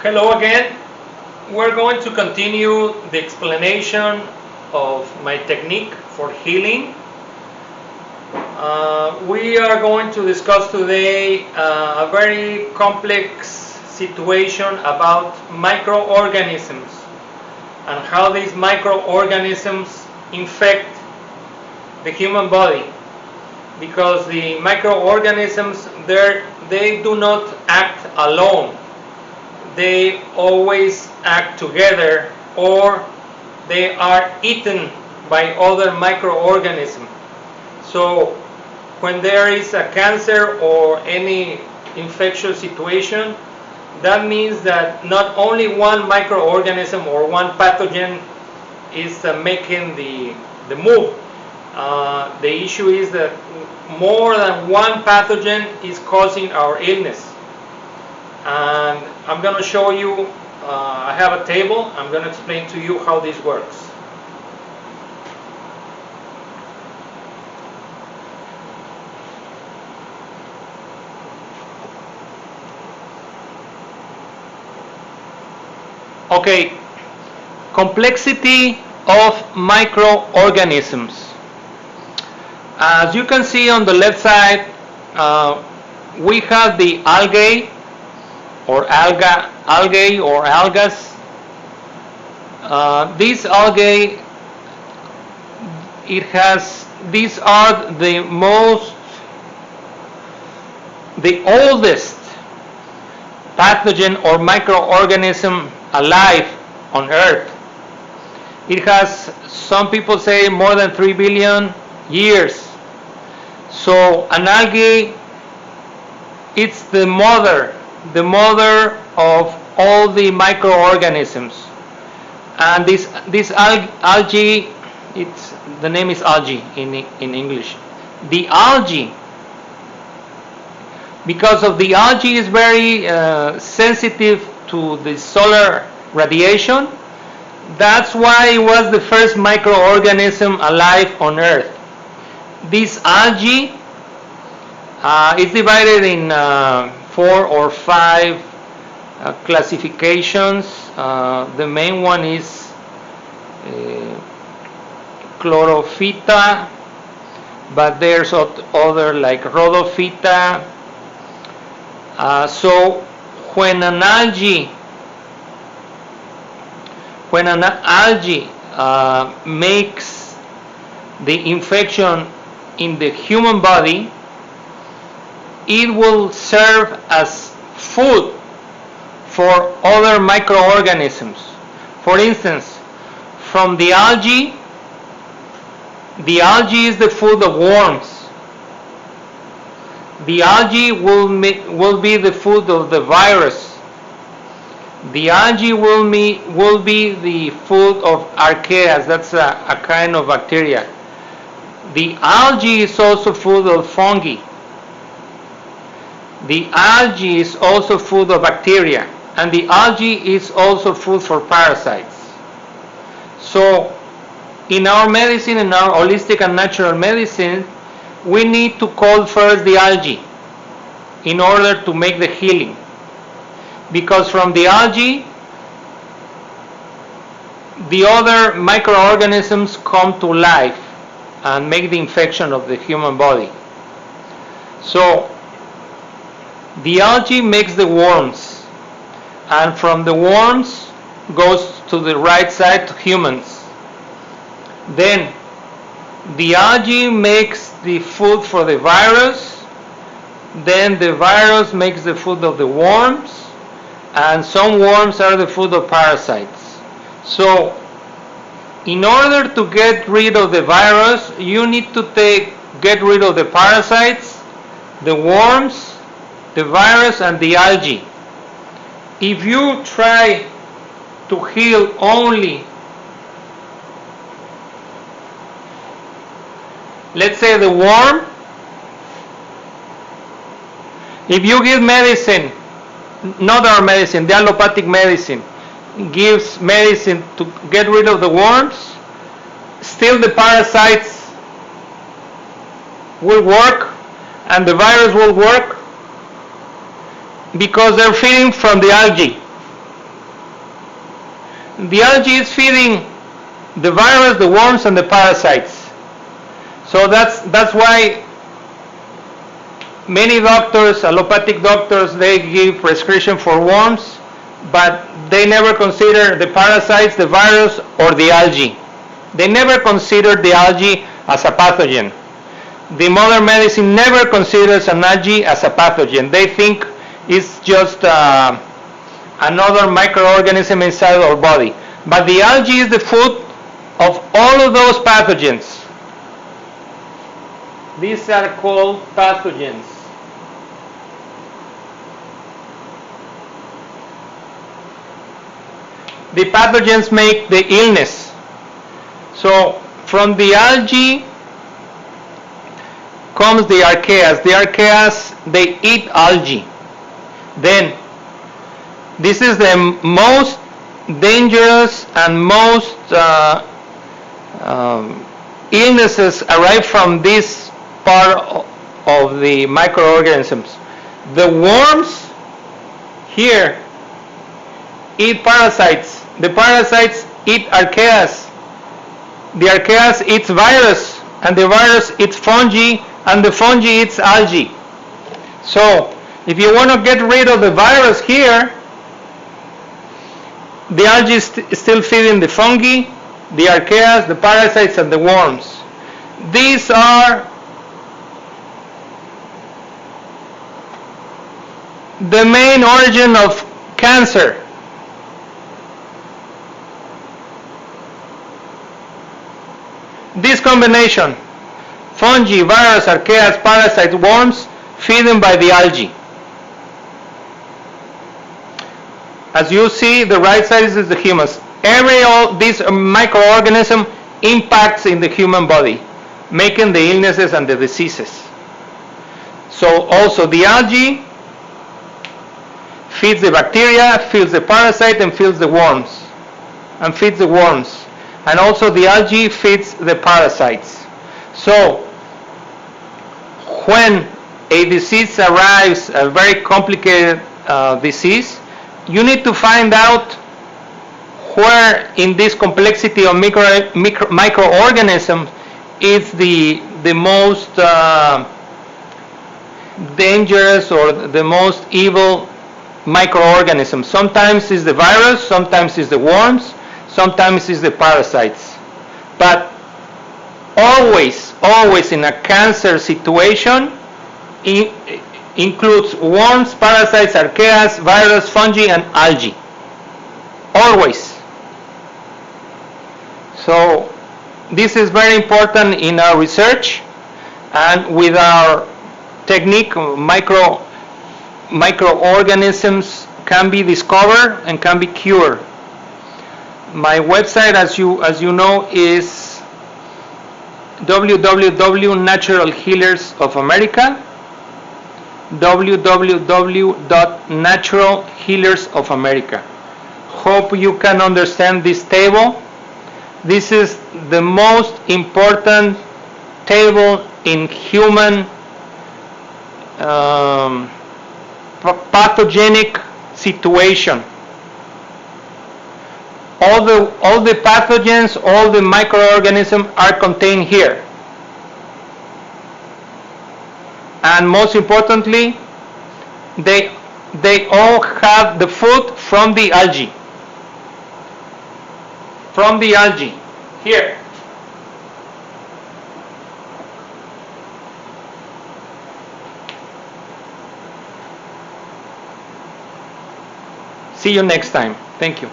Hello again. We're going to continue the explanation of my technique for healing. We are going to discuss today a very complex situation about microorganisms and how these microorganisms infect the human body, because the microorganisms they do not act alone. They always act together, or they are eaten by other microorganisms. So when there is a cancer or any infectious situation, that means that not only one microorganism or one pathogen is making the move. The issue is that more than one pathogen is causing our illness. And I'm going to show you, I have a table. I'm going to explain to you how this works. Okay, complexity of microorganisms. As you can see on the left side, we have the algae or algae or algas. These algae, these are the oldest pathogen or microorganism alive on Earth. It has, some people say, more than 3 billion years. So an algae, it's the mother of all the microorganisms. And this algae, the name is algae in English. The algae, because of the algae is very sensitive to the solar radiation, that's why it was the first microorganism alive on Earth. This algae is divided in 4 or 5 classifications. The main one is chlorophyta, but there's other like rhodophyta. So when an algae makes the infection in the human body, it will serve as food for other microorganisms. For instance, from the algae is the food of worms. The algae will be the food of the virus. The algae will be the food of archaeas. That's a kind of bacteria. The algae is also food of fungi. The algae is also food of bacteria, and the algae is also food for parasites. So in our medicine, in our holistic and natural medicine, we need to call first the algae in order to make the healing, because from the algae the other microorganisms come to life and make the infection of the human body. So the algae makes the worms, and from the worms goes to the right side to humans. Then the algae makes the food for the virus, then the virus makes the food of the worms, and some worms are the food of parasites. So in order to get rid of the virus, you need to get rid of the parasites, the worms, the virus, and the algae. If you try to heal only, let's say, the worm, if you give medicine, not our medicine, the allopathic medicine gives medicine to get rid of the worms, still the parasites will work and the virus will work, because they're feeding from the algae. The algae is feeding the virus, the worms, and the parasites. So that's why many doctors, allopathic doctors, they give prescription for worms, but they never consider the parasites, the virus, or the algae. They never consider the algae as a pathogen. The modern medicine never considers an algae as a pathogen. They think it's just another microorganism inside our body. But the algae is the food of all of those pathogens. These are called pathogens. The pathogens make the illness. So from the algae comes the archaeas. The archaeas, they eat algae. Then this is the most dangerous and most illnesses arrive from this part of the microorganisms. The worms here eat parasites. The parasites eat archaeas. The archaeas eats virus, and the virus eats fungi, and the fungi eats algae. So if you want to get rid of the virus here, the algae is still feeding the fungi, the archaeas, the parasites, and the worms. These are the main origin of cancer. This combination, fungi, virus, archaeas, parasites, worms, feeding by the algae. As you see, the right side is the humus. This microorganism impacts in the human body, making the illnesses and the diseases. So also the algae feeds the bacteria, feeds the parasite, and feeds the worms. And also the algae feeds the parasites. So when a disease arrives, a very complicated disease, you need to find out where in this complexity of microorganisms is the most dangerous or the most evil microorganism. Sometimes it's the virus, sometimes it's the worms, sometimes it's the parasites. But always in a cancer situation, includes worms, parasites, archaeas, virus, fungi, and algae. Always. So this is very important in our research, and with our technique, microorganisms can be discovered and can be cured. My website, as you know, is www.naturalhealersofamerica, www.naturalhealersofamerica. Hope you can understand this table. This is the most important table in human pathogenic situation. All the pathogens, all the microorganisms are contained here. And most importantly, they all have the food from the algae. From the algae. Here. See you next time. Thank you.